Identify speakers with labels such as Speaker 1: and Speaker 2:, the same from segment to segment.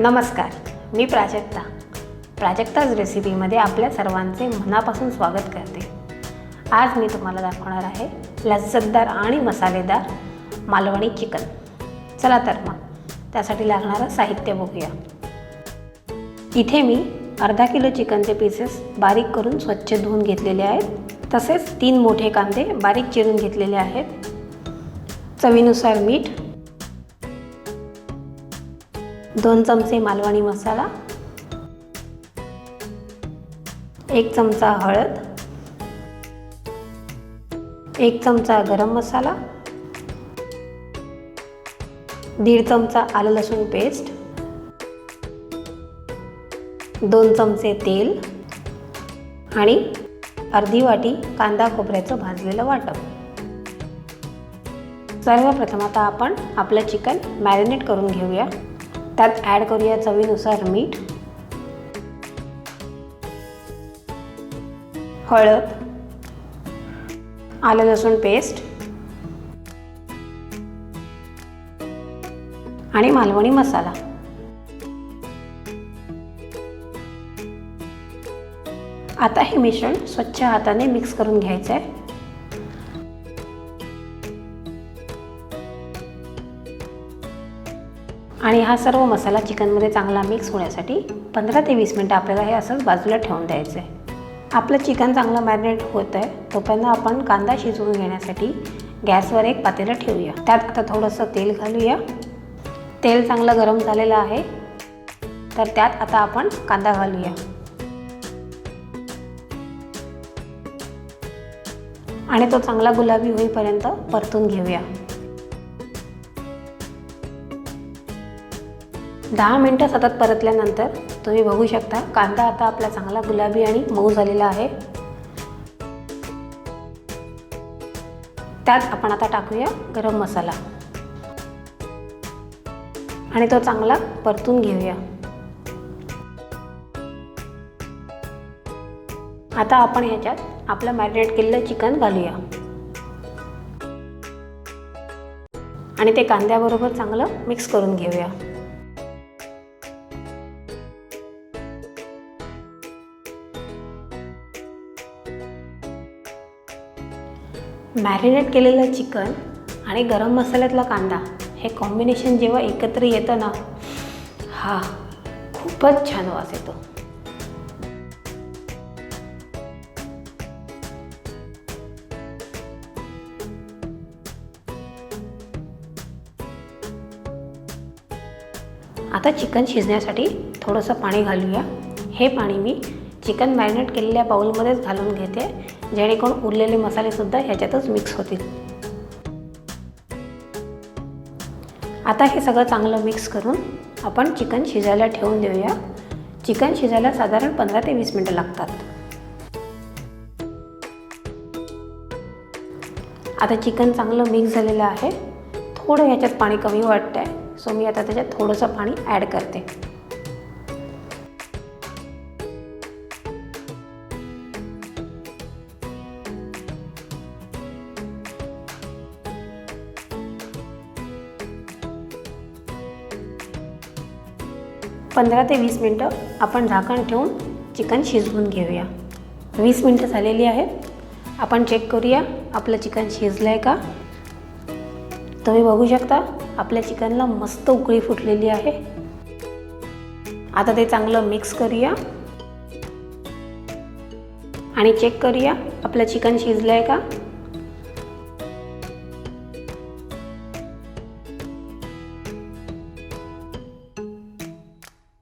Speaker 1: नमस्कार, मी प्राजक्तास रेसिपीमध्ये आपल्या सर्वांचे मनापासून स्वागत करते। आज मी तुम्हाला दाखवणार आहे लज्जतदार आणि मसालेदार मालवणी चिकन। चला तर मग त्यासाठी लागणारं साहित्य बघूया। इथे मी अर्धा किलो चिकनचे पीसेस बारीक करून स्वच्छ धुवून घेतलेले आहेत। तसेच 3 मोठे कांदे बारीक चिरून घेतलेले आहेत। चवीनुसार मीठ, 2 चमचे मालवणी मसाला, 1 चमचा हळद, 1 चमचा गरम मसाला, 1.5 चमचा आलं लसूण पेस्ट, 2 चमचे तेल आणि अर्धी वाटी कांदा खोबऱ्याचं भाजलेलं वाटप। सर्वप्रथम आता आपण आपलं चिकन मॅरिनेट करून घेऊया। त्यात ॲड करूया चवीनुसार मीठ, हळद, आलं लसूण पेस्ट आणि मालवणी मसाला। आता हे मिश्रण स्वच्छ हाताने मिक्स करून घ्यायचं आहे। आणि हा सर्व मसाला चिकनमध्ये चांगला मिक्स होण्यासाठी 15 ते 20 मिनिटं आपल्याला हे असंच बाजूला ठेवून द्यायचं आहे। आपलं चिकन चांगलं मॅरिनेट होत आहे तोपर्यंत आपण कांदा शिजवून घेण्यासाठी गॅसवर एक पातेलं ठेवूया। त्यात आता थोडंसं तेल घालूया। तेल चांगलं गरम झालेलं आहे तर त्यात आता आपण कांदा घालूया आणि तो चांगला गुलाबी होईपर्यंत परतून घेऊया। 10 मिनिटं सतत परतल्यानंतर तुम्ही बघू शकता कांदा आता आपला चांगला गुलाबी आणि मऊ झालेला आहे। त्यात आपण आता टाकूया गरम मसाला आणि तो चांगला परतून घेऊया। आता आपण ह्याच्यात आपलं मॅरिनेट केलेलं चिकन घालूया आणि ते कांद्याबरोबर चांगलं मिक्स करून घेऊया। मॅरिनेट केलेलं चिकन आणि गरम मसाल्यातला कांदा हे कॉम्बिनेशन जेव्हा एकत्र येतं ना, खूपच छान वास येतो। आता चिकन शिजण्यासाठी थोडंसं पाणी घालूया। हे पाणी मी चिकन मॅरिनेट केलेल्या बाउलमध्येच घालून घेते, जेणेकरून उरलेले मसालेसुद्धा ह्याच्यातच मिक्स होतील। आता हे सगळं चांगलं मिक्स करून आपण चिकन शिजायला ठेवून देऊया। चिकन शिजायला साधारण 15 ते 20 मिनिटं लागतात। आता चिकन चांगलं मिक्स झालेलं आहे। थोडं ह्याच्यात पाणी कमी वाटतंय, सो मी आता त्याच्यात थोडंसं पाणी ॲड करते। पंधरा ते 20 मिनिटं आपण झाकण ठेवून चिकन शिजवून घेऊया। 20 मिनिटं झालेली आहेत। आपण चेक करूया आपलं चिकन शिजलं आहे का। तुम्ही बघू शकता आपल्या चिकनला मस्त उकळी फुटलेली आहे। आता ते चांगलं मिक्स करूया आणि चेक करूया आपलं चिकन शिजलं आहे का।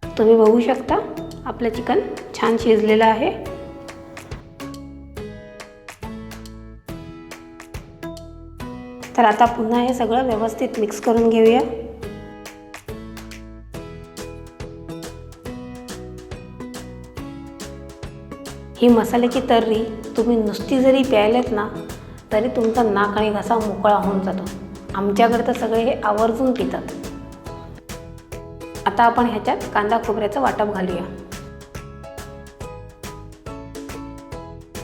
Speaker 1: तुम्ही बघू शकता आपलं चिकन छान शिजलेलं आहे। तर आता पुन्हा हे सगळं व्यवस्थित मिक्स करून घेऊया। ही मसाल्याची तर्री तुम्ही नुसती जरी प्यायलेत ना तरी तुमचा नाक आणि घसा मोकळा होऊन जातो। आमच्याकडे तर सगळे हे आवर्जून पितात। आता आपण ह्याच्यात कांदा खोबऱ्याचं वाटप घालूया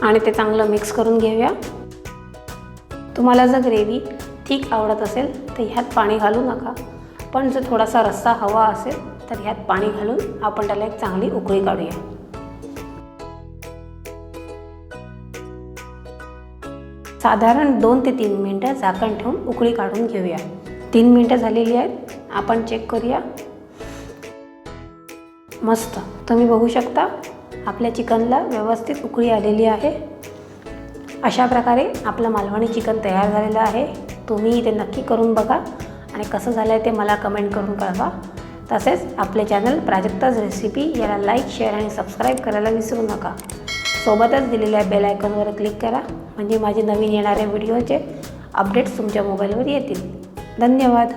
Speaker 1: आणि ते चांगलं मिक्स करून घेऊया। तुम्हाला जर ग्रेव्ही थिक आवडत असेल तर ह्यात पाणी घालू नका, पण जर थोडासा रस्सा हवा असेल तर ह्यात पाणी घालून आपण त्याला एक चांगली उकळी काढूया। साधारण 2 ते 3 मिनिटं झाकण ठेवून उकळी काढून घेऊया। 3 मिनिटं झालेली आहेत, आपण चेक करूया। मस्त, तुम्ही बघू शकता आपल्या चिकनला व्यवस्थित उकळी आलेली आहे। अशा प्रकारे आपलं मालवणी चिकन तयार झालेलं आहे। तुम्ही ते नक्की करून बघा आणि कसं झालं आहे ते मला कमेंट करून कळवा। तसेच आपले चॅनल प्राजक्ताज रेसिपी याला लाईक, शेअर आणि सबस्क्राईब करायला विसरू नका। सोबतच दिलेल्या बेल आयकॉनवर क्लिक करा, म्हणजे माझे नवीन येणाऱ्या व्हिडिओचे अपडेट्स तुमच्या मोबाईलवर येतील। धन्यवाद।